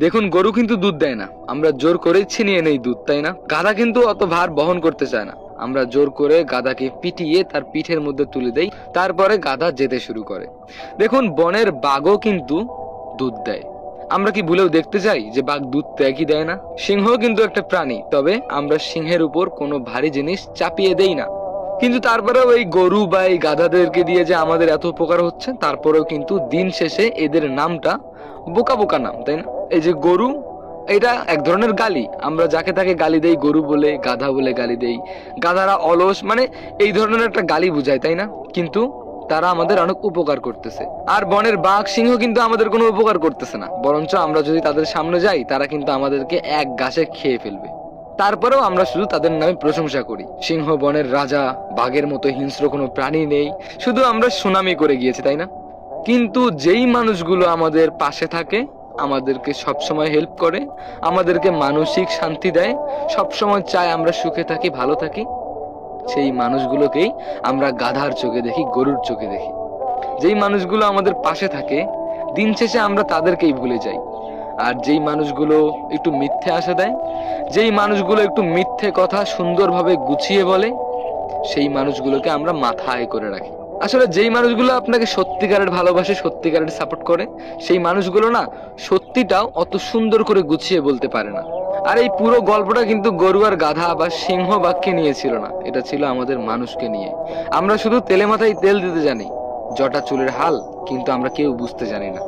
দেখুন, গরু কিন্তু দুধ দেয় না, আমরা জোর করে ছিনিয়ে নেই দুধ, তাই না? গাধা কিন্তু অত ভার বহন করতে চায় না, আমরা জোর করে গাধাকে পিটিয়ে তার পিঠের মধ্যে তুলে দেই, তারপরে গাধা যেতে শুরু করে। দেখুন, বনের বাঘও কিন্তু দুধ দেয়। আমরা কি ভুলেও দেখতে চাই যে বাঘ দুধ দেয় কি দেয় না? সিংহ কিন্তু একটা প্রাণী, তবে আমরা সিংহের উপর কোনো ভারী জিনিস চাপিয়ে দেই না। কিন্তু তারপরেও এই গরু বা এই গাধাদেরকে দিয়ে যে আমাদের এত উপকার হচ্ছে, তারপরেও কিন্তু দিন শেষে এদের নামটা বোকা বোকা নাম, তাই না? এই যে গরু, এটা এক ধরনের গালি। আমরা যাকে তাকে গালি দেই, গরু বলে, গাধা বলে গালি দেই। গাধারা অলস, মানে এই ধরনের একটা গালি বুঝায়, তাই না? কিন্তু তারা আমাদের অনেক উপকার করতেছে। আর বনের বাঘ সিংহ কিন্তু আমাদের কোনো উপকার করতেছে না, বরঞ্চ আমরা যদি তাদের সামনে যাই, তারা কিন্তু আমাদেরকে এক গাছে খেয়ে ফেলবে। তারপরেও আমরা শুধু তাদের নামে প্রশংসা করি। সিংহ বনের রাজা, বাঘের মতো হিংস্র কোনো প্রাণী নেই, শুধু আমরা সুনামি করে গিয়েছি, তাই না? কিন্তু যেই মানুষগুলো আমাদের পাশে থাকে, আমাদেরকে সবসময় হেল্প করে, আমাদেরকে মানসিক শান্তি দেয়, সবসময় চায় আমরা সুখে থাকি, ভালো থাকি, সেই মানুষগুলোকেই আমরা গাধার চোখে দেখি, গরুর চোখে দেখি। যেই মানুষগুলো আমাদের পাশে থাকে, দিন শেষে আমরা তাদেরকেই ভুলে যাই। আর যেই মানুষগুলো একটু মিথ্যে আশা দেয়, যেই মানুষগুলো একটু মিথ্যে কথা সুন্দরভাবে গুছিয়ে বলে, সেই মানুষগুলোকে আমরা মাথায় করে রাখি। আসলে যেই মানুষগুলো আপনাকে সত্যিকারের ভালোবাসে, সত্যিকারের সাপোর্ট করে, সেই মানুষগুলো না সত্যিটাও অত সুন্দর করে গুছিয়ে বলতে পারে না। আর এই পুরো গল্পটা কিন্তু গরু আর গাধা বা সিংহ বাঘকে নিয়ে ছিল না, এটা ছিল আমাদের মানুষকে নিয়ে। আমরা শুধু তেলে মাথায় তেল দিতে জানি, জটা চুলের হাল কিন্তু আমরা কেউ বুঝতে জানি না।